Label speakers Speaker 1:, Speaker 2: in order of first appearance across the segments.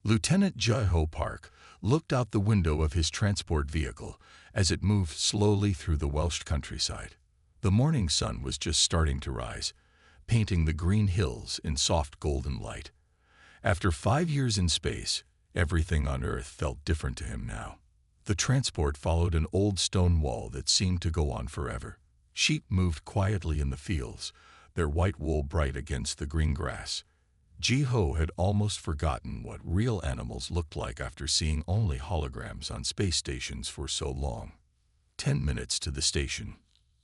Speaker 1: Lieutenant Jai-ho Park looked out the window of his transport vehicle as it moved slowly through the Welsh countryside. The morning sun was just starting to rise, painting the green hills in soft golden light. After 5 years in space, everything on Earth felt different to him now. The transport followed an old stone wall that seemed to go on forever. Sheep moved quietly in the fields, their white wool bright against the green grass. Ji-ho had almost forgotten what real animals looked like after seeing only holograms on space stations for so long. 10 minutes to the station.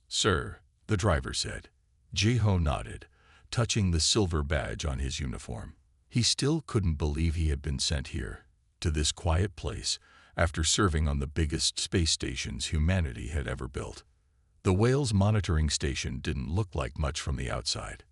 Speaker 1: "Sir," the driver said. Ji-ho nodded, touching the silver badge on his uniform. He still couldn't believe he had been sent here, to this quiet place, after serving on the biggest space stations humanity had ever built. The Wales monitoring station didn't look like much from the outside.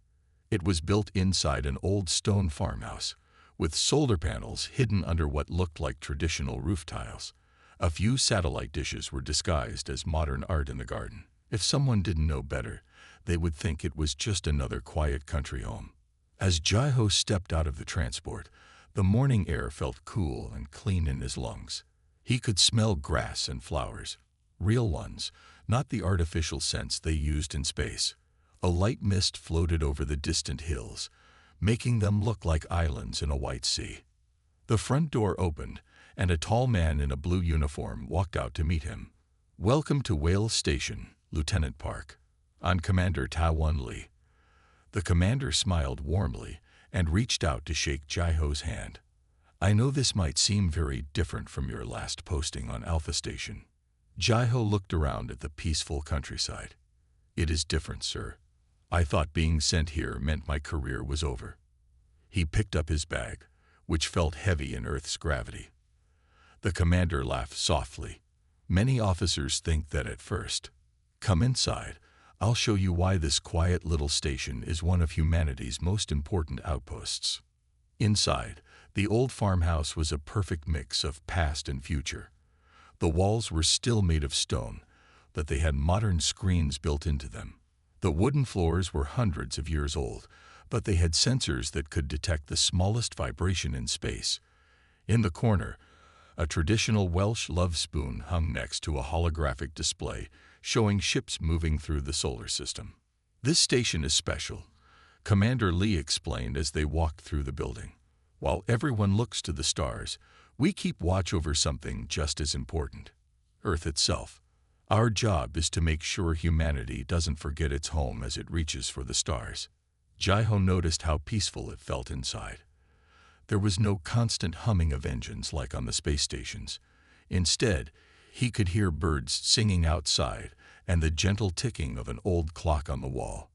Speaker 1: It was built inside an old stone farmhouse, with solar panels hidden under what looked like traditional roof tiles. A few satellite dishes were disguised as modern art in the garden. If someone didn't know better, they would think it was just another quiet country home. As Jai-ho stepped out of the transport, the morning air felt cool and clean in his lungs. He could smell grass and flowers, real ones, not the artificial scents they used in space. A light mist floated over the distant hills, making them look like islands in a white sea. The front door opened, and a tall man in a blue uniform walked out to meet him. "Welcome to Wales Station, Lieutenant Park. I'm Commander Ta-Won Lee." The commander smiled warmly and reached out to shake Jai-ho's hand. "I know this might seem very different from your last posting on Alpha Station." Jai-ho looked around at the peaceful countryside. "It is different, sir. I thought being sent here meant my career was over." He picked up his bag, which felt heavy in Earth's gravity. The commander laughed softly. "Many officers think that at first. Come inside. I'll show you why this quiet little station is one of humanity's most important outposts." Inside, the old farmhouse was a perfect mix of past and future. The walls were still made of stone, but they had modern screens built into them. The wooden floors were hundreds of years old, but they had sensors that could detect the smallest vibration in space. In the corner, a traditional Welsh love spoon hung next to a holographic display showing ships moving through the solar system. "This station is special," Commander Lee explained as they walked through the building. "While everyone looks to the stars, we keep watch over something just as important: Earth itself. Our job is to make sure humanity doesn't forget its home as it reaches for the stars." Jai-ho noticed how peaceful it felt inside. There was no constant humming of engines like on the space stations. Instead, he could hear birds singing outside and the gentle ticking of an old clock on the wall.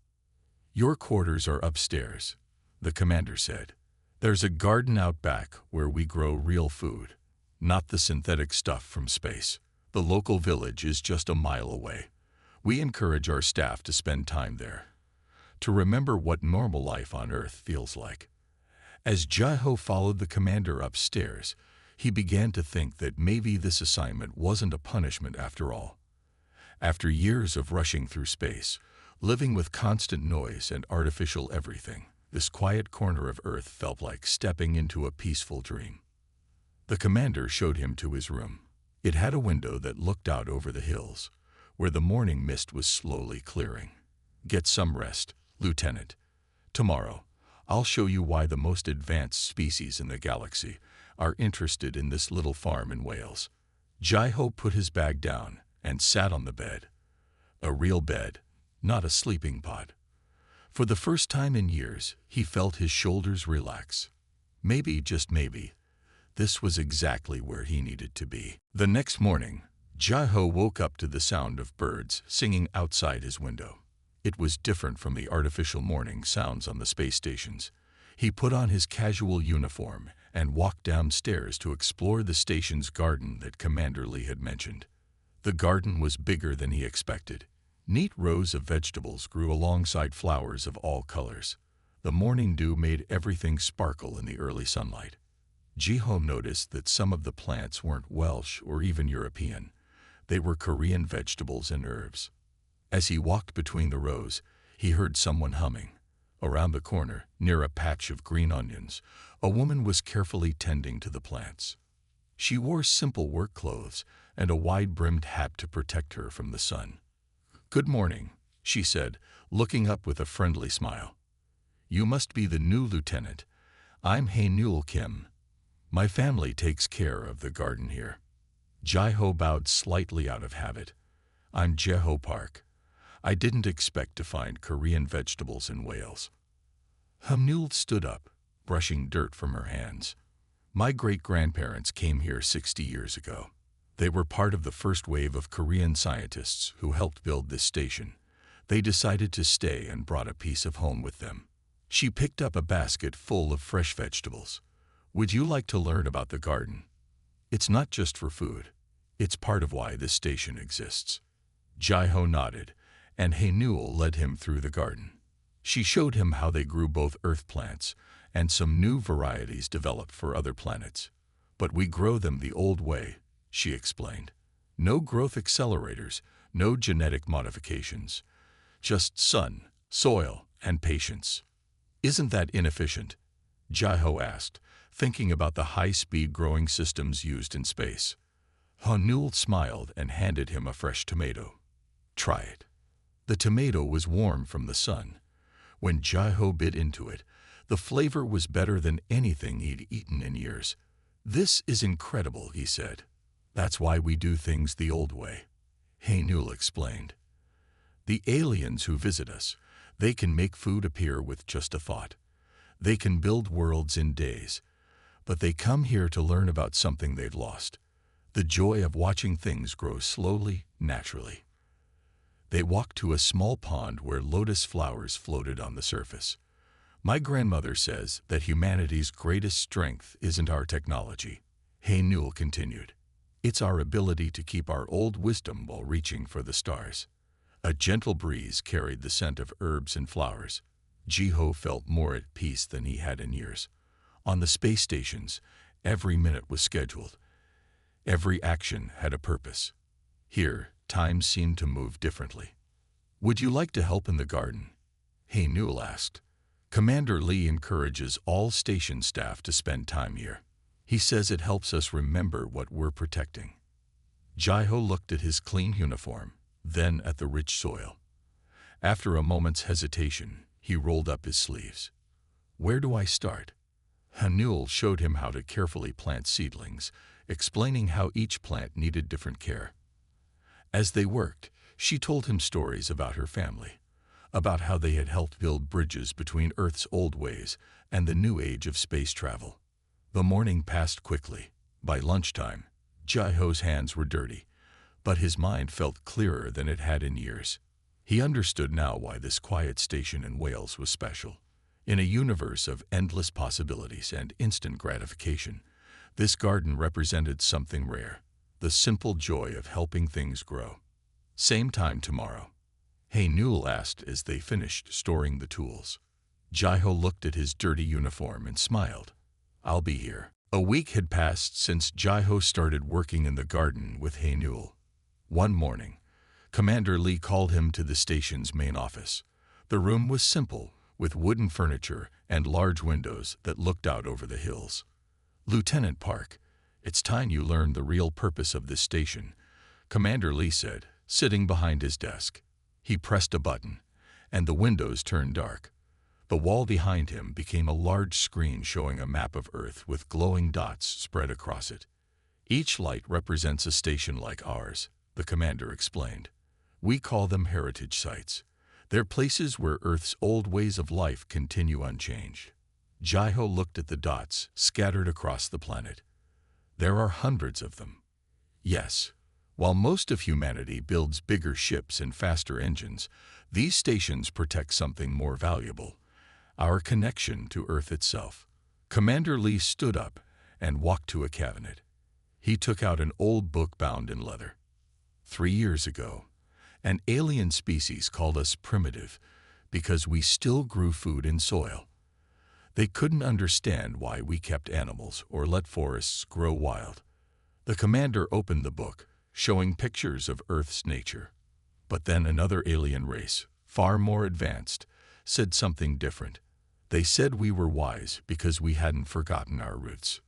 Speaker 1: "Your quarters are upstairs," the commander said. "There's a garden out back where we grow real food, not the synthetic stuff from space. The local village is just a mile away. We encourage our staff to spend time there, to remember what normal life on Earth feels like." As Jai-ho followed the commander upstairs, he began to think that maybe this assignment wasn't a punishment after all. After years of rushing through space, living with constant noise and artificial everything, this quiet corner of Earth felt like stepping into a peaceful dream. The commander showed him to his room. It had a window that looked out over the hills, where the morning mist was slowly clearing. "Get some rest, Lieutenant. Tomorrow, I'll show you why the most advanced species in the galaxy are interested in this little farm in Wales." Jai-ho put his bag down and sat on the bed. A real bed, not a sleeping pod. For the first time in years, he felt his shoulders relax. Maybe, just maybe, this was exactly where he needed to be. The next morning, Jai-ho woke up to the sound of birds singing outside his window. It was different from the artificial morning sounds on the space stations. He put on his casual uniform and walked downstairs to explore the station's garden that Commander Lee had mentioned. The garden was bigger than he expected. Neat rows of vegetables grew alongside flowers of all colors. The morning dew made everything sparkle in the early sunlight. Ji-ho noticed that some of the plants weren't Welsh or even European. They were Korean vegetables and herbs. As he walked between the rows, he heard someone humming. Around the corner, near a patch of green onions, a woman was carefully tending to the plants. She wore simple work clothes and a wide-brimmed hat to protect her from the sun. "Good morning," she said, looking up with a friendly smile. "You must be the new lieutenant. I'm Hae Kim. My family takes care of the garden here." Jai-ho bowed slightly out of habit. "I'm Jeho Park. I didn't expect to find Korean vegetables in Wales." Hamnul stood up, brushing dirt from her hands. "My great-grandparents came here 60 years ago. They were part of the first wave of Korean scientists who helped build this station. They decided to stay and brought a piece of home with them." She picked up a basket full of fresh vegetables. "Would you like to learn about the garden? It's not just for food. It's part of why this station exists." Jai-ho nodded, and Hae-nul led him through the garden. She showed him how they grew both earth plants and some new varieties developed for other planets. "But we grow them the old way," she explained. "No growth accelerators, no genetic modifications. Just sun, soil, and patience." "Isn't that inefficient?" Jai-ho asked, thinking about the high-speed growing systems used in space. Hae-nul smiled and handed him a fresh tomato. "Try it." The tomato was warm from the sun. When Jai-ho bit into it, the flavor was better than anything he'd eaten in years. "This is incredible," he said. "That's why we do things the old way," Hae-nul explained. "The aliens who visit us, they can make food appear with just a thought. They can build worlds in days. But they come here to learn about something they've lost. The joy of watching things grow slowly, naturally." They walked to a small pond where lotus flowers floated on the surface. "My grandmother says that humanity's greatest strength isn't our technology," Hae-nul continued. "It's our ability to keep our old wisdom while reaching for the stars." A gentle breeze carried the scent of herbs and flowers. Jai-ho felt more at peace than he had in years. On the space stations, every minute was scheduled. Every action had a purpose. Here, time seemed to move differently. "Would you like to help in the garden?" Hae-nul asked. "Commander Lee encourages all station staff to spend time here. He says it helps us remember what we're protecting." Jai-ho looked at his clean uniform, then at the rich soil. After a moment's hesitation, he rolled up his sleeves. "Where do I start?" Hae-nul showed him how to carefully plant seedlings, explaining how each plant needed different care. As they worked, she told him stories about her family, about how they had helped build bridges between Earth's old ways and the new age of space travel. The morning passed quickly. By lunchtime, Jai-ho's hands were dirty, but his mind felt clearer than it had in years. He understood now why this quiet station in Wales was special. In a universe of endless possibilities and instant gratification, this garden represented something rare, the simple joy of helping things grow. "Same time tomorrow?" Hae-nul asked as they finished storing the tools. Jai-ho looked at his dirty uniform and smiled. "I'll be here." A week had passed since Jai-ho started working in the garden with Hae-nul. One morning, Commander Lee called him to the station's main office. The room was simple, with wooden furniture and large windows that looked out over the hills. "Lieutenant Park, it's time you learned the real purpose of this station," Commander Lee said, sitting behind his desk. He pressed a button, and the windows turned dark. The wall behind him became a large screen showing a map of Earth with glowing dots spread across it. "Each light represents a station like ours," the commander explained. "We call them heritage sites. They're places where Earth's old ways of life continue unchanged." Jai-ho looked at the dots scattered across the planet. "There are hundreds of them." "Yes. While most of humanity builds bigger ships and faster engines, these stations protect something more valuable: our connection to Earth itself." Commander Lee stood up and walked to a cabinet. He took out an old book bound in leather. 3 years ago, an alien species called us primitive because we still grew food in soil. They couldn't understand why we kept animals or let forests grow wild. The commander opened the book, showing pictures of Earth's nature. But then another alien race, far more advanced, said something different. They said we were wise because we hadn't forgotten our roots.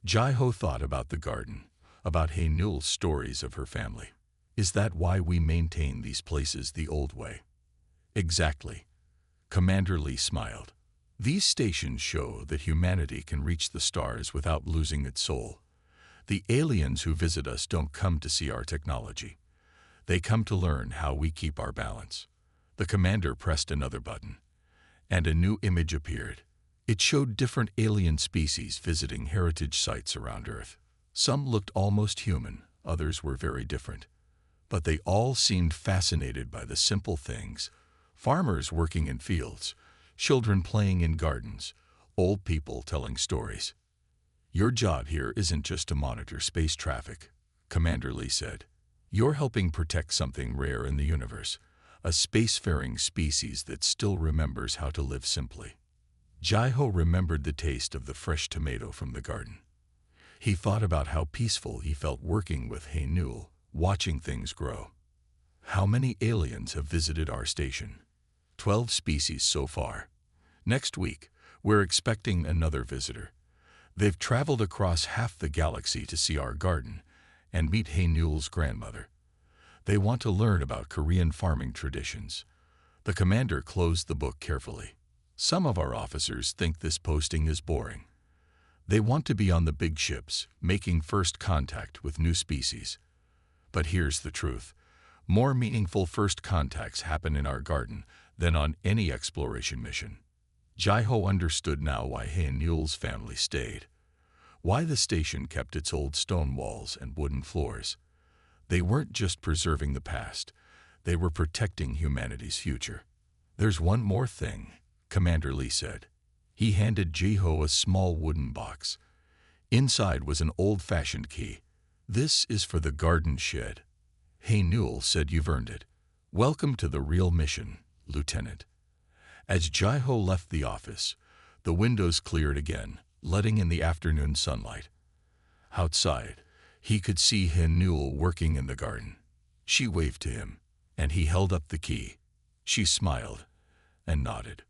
Speaker 1: Jai-Ho thought about the garden, about Hae-Nul's stories of her family. Is that why we maintain these places the old way? Exactly. Commander Lee smiled. These stations show that humanity can reach the stars without losing its soul. The aliens who visit us don't come to see our technology. They come to learn how we keep our balance. The commander pressed another button, and a new image appeared. It showed different alien species visiting heritage sites around Earth. Some looked almost human, others were very different. But they all seemed fascinated by the simple things: farmers working in fields, children playing in gardens, old people telling stories. Your job here isn't just to monitor space traffic, Commander Lee said. You're helping protect something rare in the universe, a spacefaring species that still remembers how to live simply. Jai-Ho remembered the taste of the fresh tomato from the garden. He thought about how peaceful he felt working with Hae-Nul, watching things grow. How many aliens have visited our station? 12 species so far. Next week, we're expecting another visitor. They've traveled across half the galaxy to see our garden and meet Hae-Nul's grandmother. They want to learn about Korean farming traditions. The commander closed the book carefully. Some of our officers think this posting is boring. They want to be on the big ships, making first contact with new species. But here's the truth. More meaningful first contacts happen in our garden than on any exploration mission. Jai-Ho understood now why Hae-Nul's family stayed, why the station kept its old stone walls and wooden floors. They weren't just preserving the past, they were protecting humanity's future. There's one more thing, Commander Lee said. He handed Jai-Ho a small wooden box. Inside was an old-fashioned key. This is for the garden shed. Hae-Nul said, you've earned it. Welcome to the real mission, Lieutenant. As Jai-Ho left the office, the windows cleared again, letting in the afternoon sunlight. Outside, he could see Hae-Nul working in the garden. She waved to him, and he held up the key. She smiled and nodded.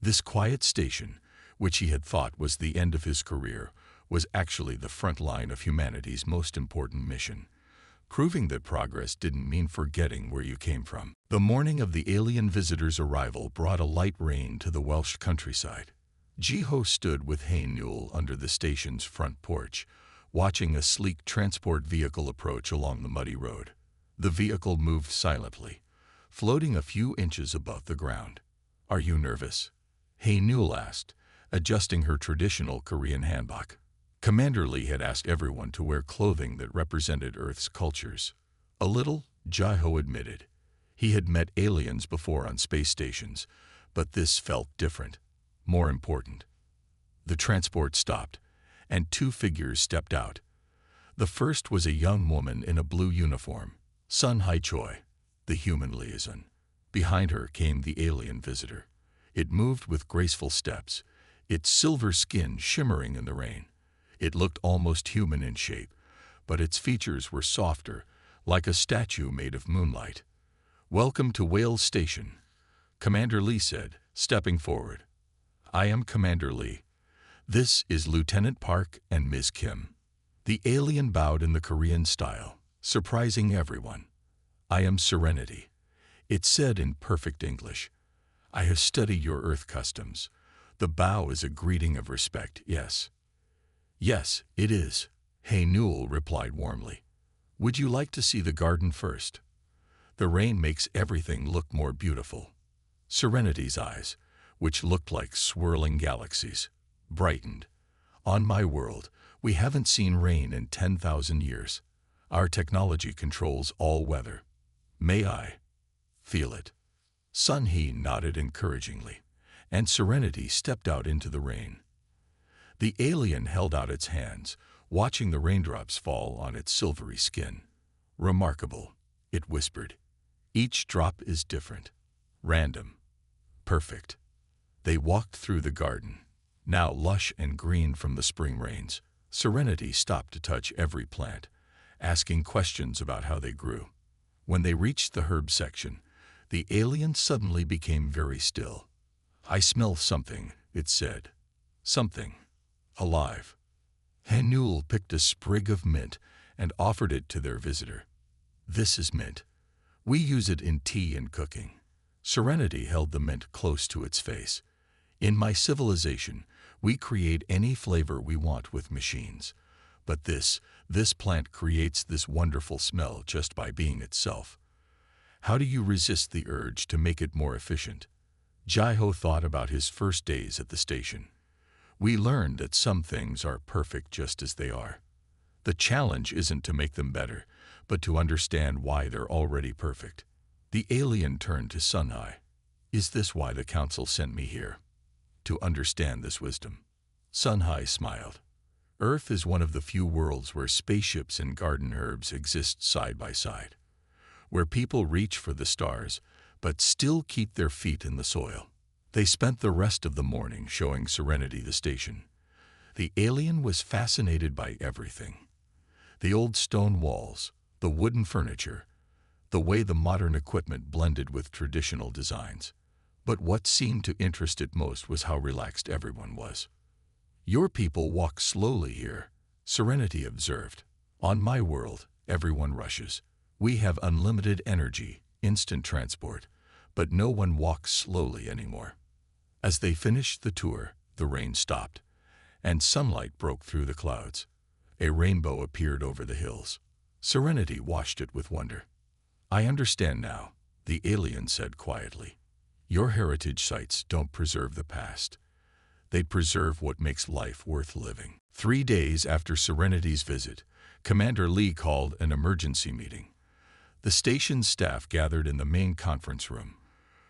Speaker 1: This quiet station, which he had thought was the end of his career, was actually the front line of humanity's most important mission, proving that progress didn't mean forgetting where you came from. The morning of the alien visitor's arrival brought a light rain to the Welsh countryside. Jai-Ho stood with Hae-Nul under the station's front porch, watching a sleek transport vehicle approach along the muddy road. The vehicle moved silently, floating a few inches above the ground. Are you nervous? Hae-Nul asked, adjusting her traditional Korean hanbok. Commander Lee had asked everyone to wear clothing that represented Earth's cultures. A little, Jai-Ho admitted. He had met aliens before on space stations, but this felt different, more important. The transport stopped, and two figures stepped out. The first was a young woman in a blue uniform, Sun Hai-Choi, the human liaison. Behind her came the alien visitor. It moved with graceful steps, its silver skin shimmering in the rain. It looked almost human in shape, but its features were softer, like a statue made of moonlight. Welcome to Wales Station, Commander Lee said, stepping forward. I am Commander Lee. This is Lieutenant Park and Ms. Kim. The alien bowed in the Korean style, surprising everyone. I am Serenity. It said in perfect English. I have studied your Earth customs. The bow is a greeting of respect, yes. Yes, it is, Hae-Nul replied warmly. Would you like to see the garden first? The rain makes everything look more beautiful. Serenity's eyes, which looked like swirling galaxies, brightened. On my world, we haven't seen rain in 10,000 years. Our technology controls all weather. May I feel it? Sun He nodded encouragingly, and Serenity stepped out into the rain. The alien held out its hands, watching the raindrops fall on its silvery skin. Remarkable, it whispered. Each drop is different, random, perfect. They walked through the garden, now lush and green from the spring rains. Serenity stopped to touch every plant, asking questions about how they grew. When they reached the herb section, the alien suddenly became very still. I smell something, it said. Something. Alive. Hanul picked a sprig of mint and offered it to their visitor. This is mint. We use it in tea and cooking. Serenity held the mint close to its face. In my civilization, we create any flavor we want with machines. But this plant creates this wonderful smell just by being itself. How do you resist the urge to make it more efficient? Jaiho thought about his first days at the station. We learned that some things are perfect just as they are. The challenge isn't to make them better, but to understand why they're already perfect. The alien turned to Sunhai. Is this why the council sent me here? To understand this wisdom. Sunhai smiled. Earth is one of the few worlds where spaceships and garden herbs exist side by side, where people reach for the stars, but still keep their feet in the soil. They spent the rest of the morning showing Serenity the station. The alien was fascinated by everything. The old stone walls, the wooden furniture, the way the modern equipment blended with traditional designs. But what seemed to interest it most was how relaxed everyone was. Your people walk slowly here, Serenity observed. On my world, everyone rushes. We have unlimited energy, instant transport, but no one walks slowly anymore. As they finished the tour, the rain stopped, and sunlight broke through the clouds. A rainbow appeared over the hills. Serenity watched it with wonder. I understand now, the alien said quietly. Your heritage sites don't preserve the past. They preserve what makes life worth living. 3 days after Serenity's visit, Commander Lee called an emergency meeting. The station's staff gathered in the main conference room,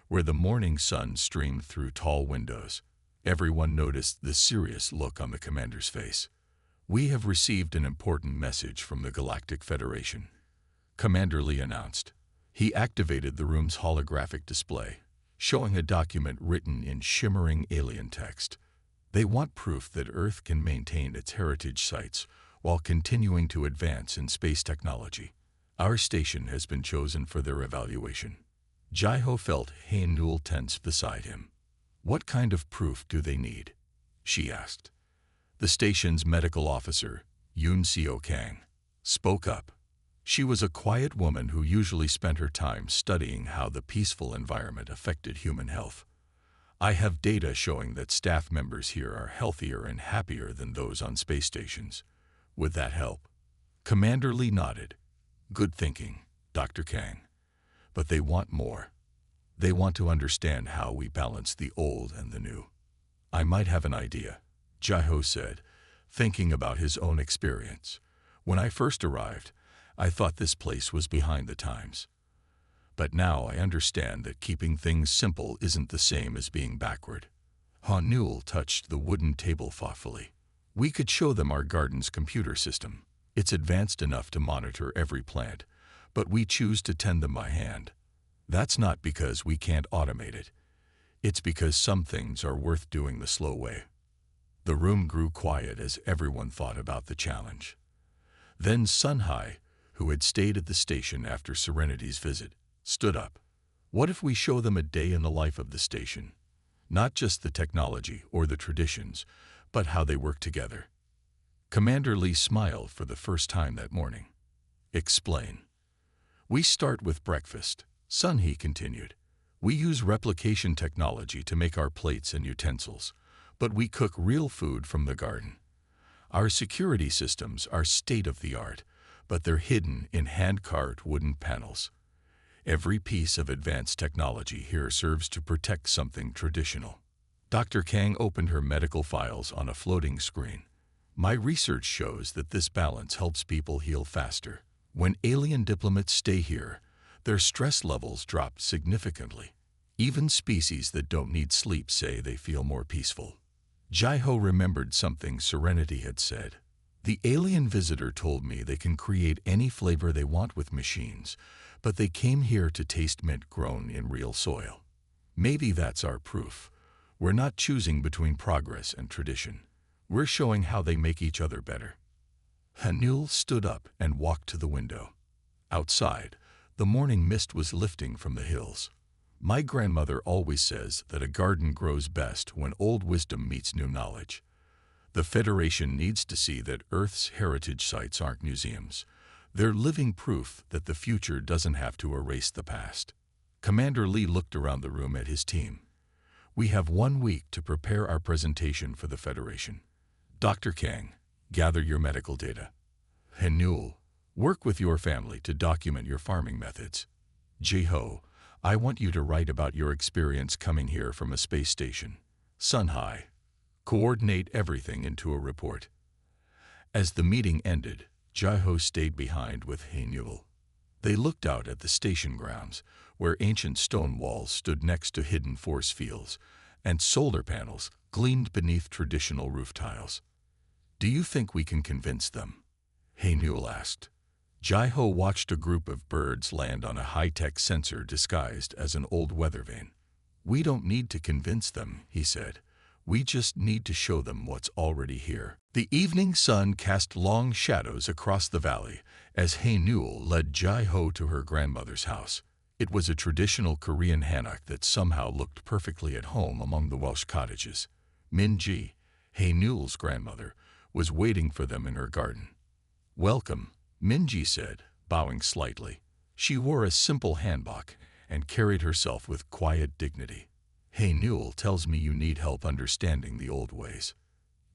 Speaker 1: where the morning sun streamed through tall windows. Everyone noticed the serious look on the commander's face. We have received an important message from the Galactic Federation, Commander Lee announced. He activated the room's holographic display, showing a document written in shimmering alien text. They want proof that Earth can maintain its heritage sites while continuing to advance in space technology. Our station has been chosen for their evaluation. Jaiho felt Hae-Nul tense beside him. What kind of proof do they need? She asked. The station's medical officer, Yoon Seo-Kang, spoke up. She was a quiet woman who usually spent her time studying how the peaceful environment affected human health. I have data showing that staff members here are healthier and happier than those on space stations. Would that help? Commander Lee nodded. Good thinking, Dr. Kang. But they want more. They want to understand how we balance the old and the new. I might have an idea, Jaiho said, thinking about his own experience. When I first arrived, I thought this place was behind the times. But now I understand that keeping things simple isn't the same as being backward. Hae-Nul touched the wooden table thoughtfully. We could show them our garden's computer system. It's advanced enough to monitor every plant, but we choose to tend them by hand. That's not because we can't automate it. It's because some things are worth doing the slow way. The room grew quiet as everyone thought about the challenge. Then Sunhai, who had stayed at the station after Serenity's visit, stood up. What if we show them a day in the life of the station? Not just the technology or the traditions, but how they work together. Commander Lee smiled for the first time that morning. Explain. We start with breakfast, Sunhee continued. We use replication technology to make our plates and utensils, but we cook real food from the garden. Our security systems are state-of-the-art, but they're hidden in hand-carved wooden panels. Every piece of advanced technology here serves to protect something traditional. Dr. Kang opened her medical files on a floating screen. My research shows that this balance helps people heal faster. When alien diplomats stay here, their stress levels drop significantly. Even species that don't need sleep say they feel more peaceful. Jaiho remembered something Serenity had said. The alien visitor told me they can create any flavor they want with machines, but they came here to taste mint grown in real soil. Maybe that's our proof. We're not choosing between progress and tradition. We're showing how they make each other better. Hae-Nul stood up and walked to the window. Outside, the morning mist was lifting from the hills. My grandmother always says that a garden grows best when old wisdom meets new knowledge. The Federation needs to see that Earth's heritage sites aren't museums. They're living proof that the future doesn't have to erase the past. Commander Lee looked around the room at his team. We have 1 week to prepare our presentation for the Federation. Dr. Kang, gather your medical data. Newell, work with your family to document your farming methods. Ho, I want you to write about your experience coming here from a space station. Sunhai, coordinate everything into a report. As the meeting ended, Ho stayed behind with Newell. They looked out at the station grounds, where ancient stone walls stood next to hidden force fields, and solar panels gleamed beneath traditional roof tiles. Do you think we can convince them? Newell asked. Ho watched a group of birds land on a high-tech sensor disguised as an old weather vane. We don't need to convince them, he said. We just need to show them what's already here. The evening sun cast long shadows across the valley as Newell led Ho to her grandmother's house. It was a traditional Korean hanok that somehow looked perfectly at home among the Welsh cottages. Min-ji, Newell's grandmother, was waiting for them in her garden. Welcome, Min-ji said, bowing slightly. She wore a simple hanbok and carried herself with quiet dignity. Newell tells me you need help understanding the old ways.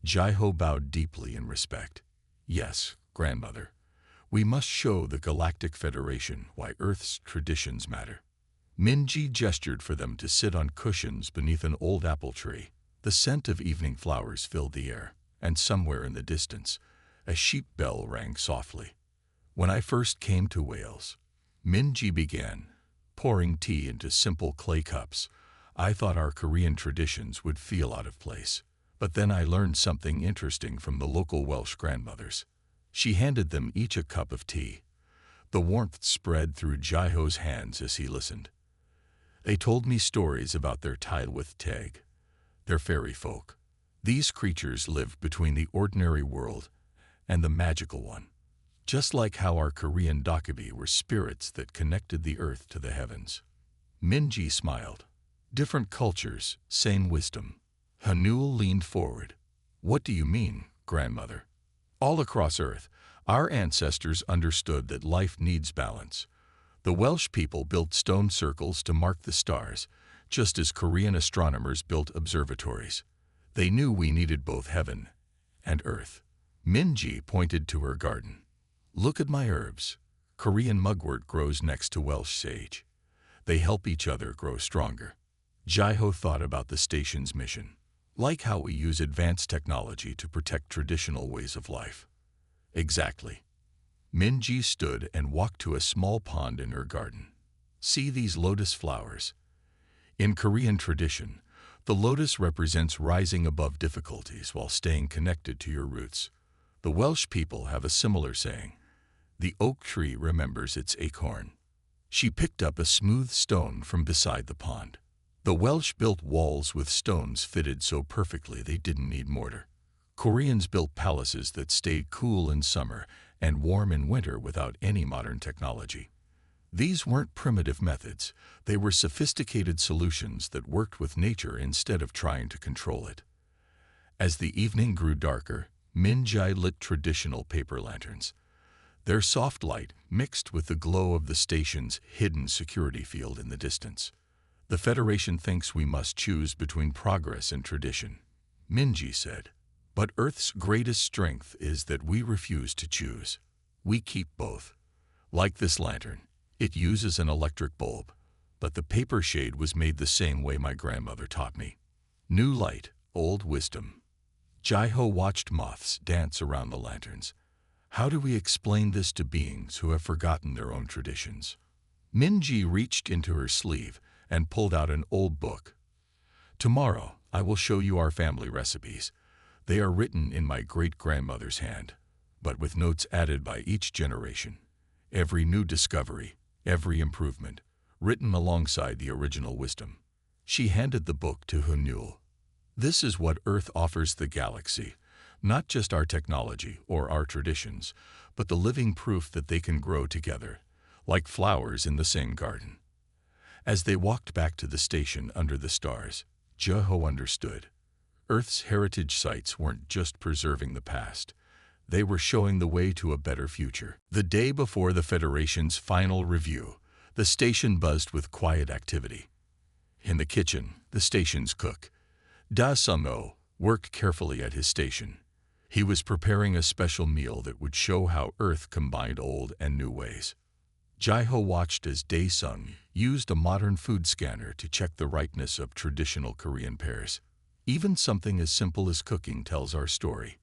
Speaker 1: Ho bowed deeply in respect. Yes, grandmother. We must show the Galactic Federation why Earth's traditions matter. Min-ji gestured for them to sit on cushions beneath an old apple tree. The scent of evening flowers filled the air, and somewhere in the distance, a sheep bell rang softly. When I first came to Wales, Min-ji began, pouring tea into simple clay cups. I thought our Korean traditions would feel out of place. But then I learned something interesting from the local Welsh grandmothers. She handed them each a cup of tea. The warmth spread through Ho's hands as he listened. They told me stories about their Tylwyth Teg, their fairy folk. These creatures lived between the ordinary world and the magical one, just like how our Korean Dokkaebi were spirits that connected the earth to the heavens. Min-ji smiled. Different cultures, same wisdom. Newell leaned forward. What do you mean, grandmother? All across Earth, our ancestors understood that life needs balance. The Welsh people built stone circles to mark the stars, just as Korean astronomers built observatories. They knew we needed both heaven and earth. Min-ji pointed to her garden. Look at my herbs. Korean mugwort grows next to Welsh sage. They help each other grow stronger. Ho thought about the station's mission, like how we use advanced technology to protect traditional ways of life. Exactly. Min-ji stood and walked to a small pond in her garden. See these lotus flowers? In Korean tradition, the lotus represents rising above difficulties while staying connected to your roots. The Welsh people have a similar saying. The oak tree remembers its acorn. She picked up a smooth stone from beside the pond. The Welsh built walls with stones fitted so perfectly they didn't need mortar. Koreans built palaces that stayed cool in summer and warm in winter without any modern technology. These weren't primitive methods. They were sophisticated solutions that worked with nature instead of trying to control it. As the evening grew darker, Min-ji lit traditional paper lanterns. Their soft light mixed with the glow of the station's hidden security field in the distance. The Federation thinks we must choose between progress and tradition, Min-ji said. But Earth's greatest strength is that we refuse to choose. We keep both. Like this lantern, it uses an electric bulb, but the paper shade was made the same way my grandmother taught me. New light, old wisdom. Ho watched moths dance around the lanterns. How do we explain this to beings who have forgotten their own traditions? Min-ji reached into her sleeve and pulled out an old book. Tomorrow, I will show you our family recipes. They are written in my great-grandmother's hand, but with notes added by each generation. Every new discovery, every improvement, written alongside the original wisdom. She handed the book to Newell. This is what Earth offers the galaxy, not just our technology or our traditions, but the living proof that they can grow together, like flowers in the same garden. As they walked back to the station under the stars, Jeho understood. Earth's heritage sites weren't just preserving the past. They were showing the way to a better future. The day before the Federation's final review, the station buzzed with quiet activity. In the kitchen, the station's cook, Da Sung-o, worked carefully at his station. He was preparing a special meal that would show how Earth combined old and new ways. Jeho watched as Dae-sung used a modern food scanner to check the rightness of traditional Korean pears. Even something as simple as cooking tells our story,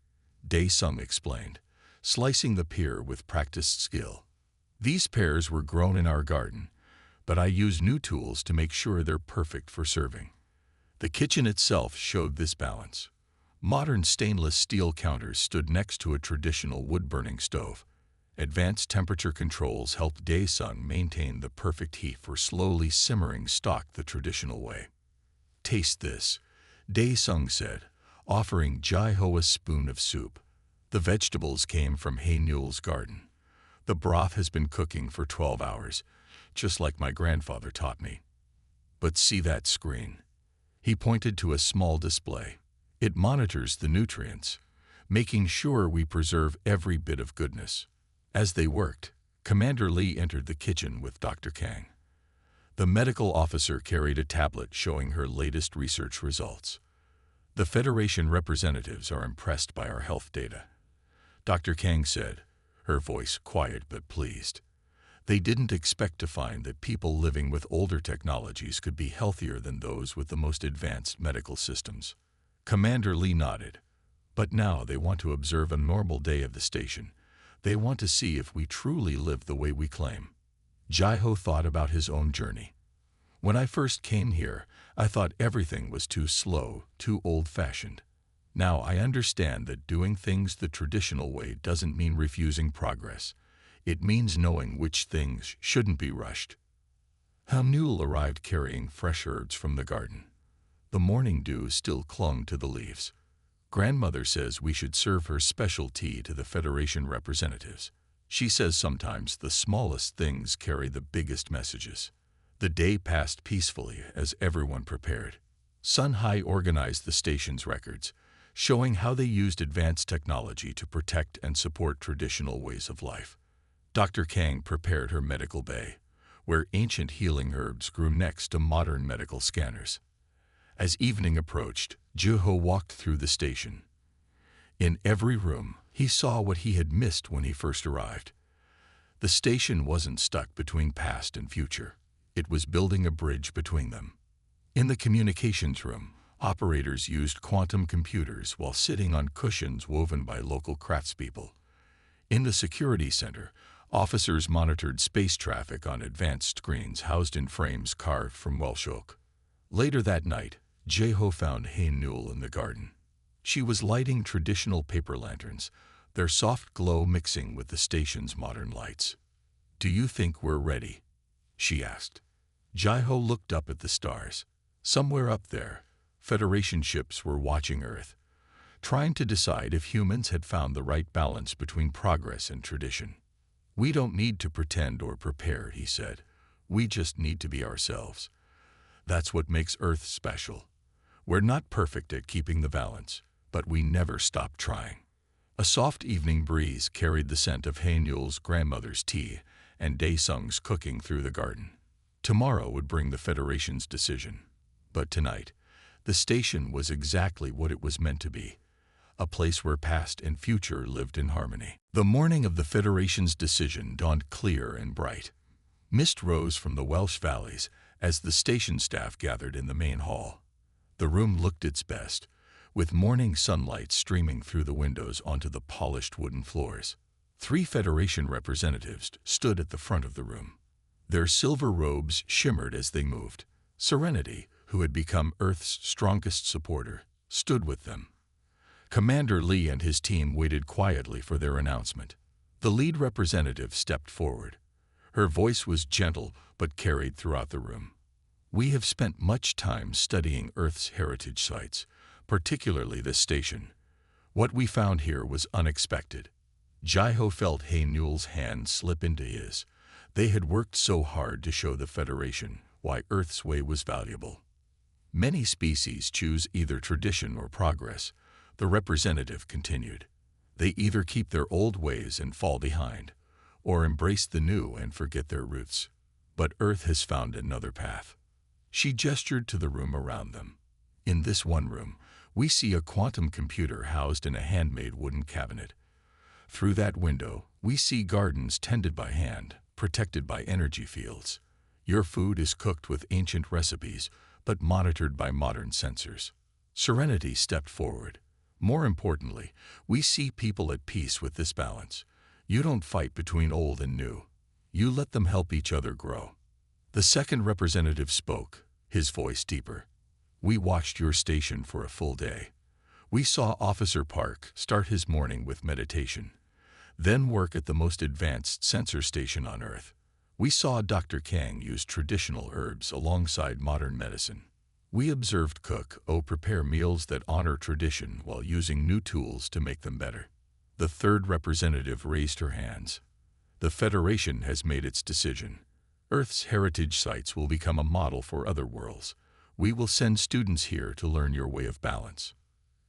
Speaker 1: Dae-sung explained, slicing the pear with practiced skill. These pears were grown in our garden, but I use new tools to make sure they're perfect for serving. The kitchen itself showed this balance. Modern stainless steel counters stood next to a traditional wood-burning stove. Advanced temperature controls helped Dae-sung maintain the perfect heat for slowly simmering stock the traditional way. "Taste this," Dae-sung said, offering Jeho a spoon of soup. The vegetables came from Hae-nyul's garden. The broth has been cooking for 12 hours, just like my grandfather taught me. But see that screen? He pointed to a small display. It monitors the nutrients, making sure we preserve every bit of goodness. As they worked, Commander Lee entered the kitchen with Dr. Kang. The medical officer carried a tablet showing her latest research results. "The Federation representatives are impressed by our health data," Dr. Kang said, her voice quiet but pleased. They didn't expect to find that people living with older technologies could be healthier than those with the most advanced medical systems. Commander Lee nodded. But now they want to observe a normal day of the station. They want to see if we truly live the way we claim. Jeho thought about his own journey. "When I first came here, I thought everything was too slow, too old-fashioned. Now I understand that doing things the traditional way doesn't mean refusing progress. It means knowing which things shouldn't be rushed." Hae-nyul arrived carrying fresh herbs from the garden. The morning dew still clung to the leaves. "Grandmother says we should serve her special tea to the Federation representatives. She says sometimes the smallest things carry the biggest messages." The day passed peacefully as everyone prepared. Sun Hai organized the station's records, showing how they used advanced technology to protect and support traditional ways of life. Dr. Kang prepared her medical bay, where ancient healing herbs grew next to modern medical scanners. As evening approached, Jeho walked through the station. In every room, he saw what he had missed when he first arrived. The station wasn't stuck between past and future. It was building a bridge between them. In the communications room, operators used quantum computers while sitting on cushions woven by local craftspeople. In the security center, officers monitored space traffic on advanced screens housed in frames carved from Welsh oak. Later that night, Jeho found Hae-nyul in the garden. She was lighting traditional paper lanterns, their soft glow mixing with the station's modern lights. "Do you think we're ready?" she asked. Jeho looked up at the stars. Somewhere up there, Federation ships were watching Earth, trying to decide if humans had found the right balance between progress and tradition. "We don't need to pretend or prepare," he said. "We just need to be ourselves. That's what makes Earth special. We're not perfect at keeping the balance, but we never stop trying." A soft evening breeze carried the scent of Hae-nyul's grandmother's tea and Dae-sung's cooking through the garden. Tomorrow would bring the Federation's decision. But tonight, the station was exactly what it was meant to be, a place where past and future lived in harmony. The morning of the Federation's decision dawned clear and bright. Mist rose from the Welsh valleys as the station staff gathered in the main hall. The room looked its best, with morning sunlight streaming through the windows onto the polished wooden floors. 3 Federation representatives stood at the front of the room. Their silver robes shimmered as they moved. Serenity, who had become Earth's strongest supporter, stood with them. Commander Lee and his team waited quietly for their announcement. The lead representative stepped forward. Her voice was gentle but carried throughout the room. "We have spent much time studying Earth's heritage sites, particularly this station. What we found here was unexpected." Jeho felt Hae-nyul's hand slip into his. They had worked so hard to show the Federation why Earth's way was valuable. Many species choose either tradition or progress, the representative continued. They either keep their old ways and fall behind, or embrace the new and forget their roots. But Earth has found another path. She gestured to the room around them. In this one room, we see a quantum computer housed in a handmade wooden cabinet. Through that window, we see gardens tended by hand, protected by energy fields. Your food is cooked with ancient recipes, but monitored by modern sensors. Serenity stepped forward. More importantly, we see people at peace with this balance. You don't fight between old and new. You let them help each other grow. The second representative spoke, his voice deeper. We watched your station for a full day. We saw Officer Park start his morning with meditation, then work at the most advanced sensor station on Earth. We saw Dr. Kang use traditional herbs alongside modern medicine. We observed Cook prepare meals that honor tradition while using new tools to make them better. The third representative raised her hands. The Federation has made its decision. Earth's heritage sites will become a model for other worlds. We will send students here to learn your way of balance.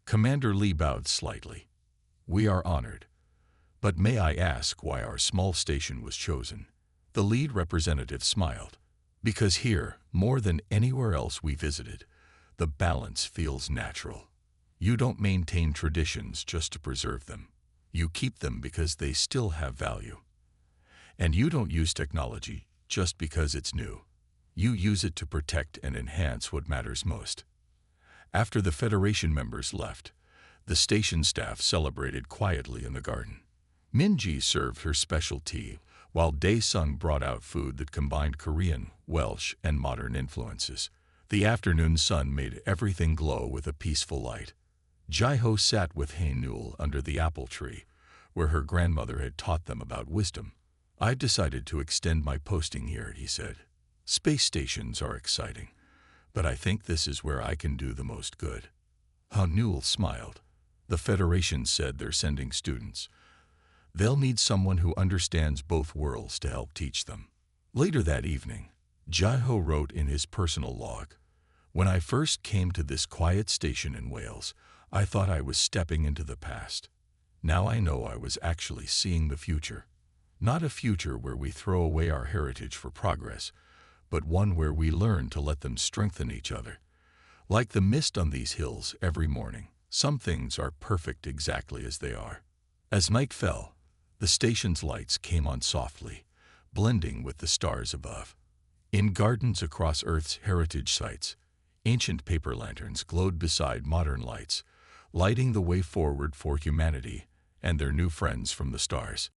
Speaker 1: Commander Lee bowed slightly. We are honored. But may I ask why our small station was chosen? The lead representative smiled. Because here, more than anywhere else we visited, the balance feels natural. You don't maintain traditions just to preserve them. You keep them because they still have value. And you don't use technology just because it's new. You use it to protect and enhance what matters most. After the Federation members left, the station staff celebrated quietly in the garden. Minji served her special tea, while Dae-sung brought out food that combined Korean, Welsh, and modern influences. The afternoon sun made everything glow with a peaceful light. Jae-ho sat with Hae-nul under the apple tree, where her grandmother had taught them about wisdom. I've decided to extend my posting here, he said. Space stations are exciting, but I think this is where I can do the most good. Hae-nul smiled. The Federation said they're sending students. They'll need someone who understands both worlds to help teach them. Later that evening, Jae-ho wrote in his personal log, When I first came to this quiet station in Wales, I thought I was stepping into the past. Now I know I was actually seeing the future. Not a future where we throw away our heritage for progress, but one where we learn to let them strengthen each other. Like the mist on these hills every morning, some things are perfect exactly as they are. As night fell, the station's lights came on softly, blending with the stars above. In gardens across Earth's heritage sites, ancient paper lanterns glowed beside modern lights, lighting the way forward for humanity and their new friends from the stars.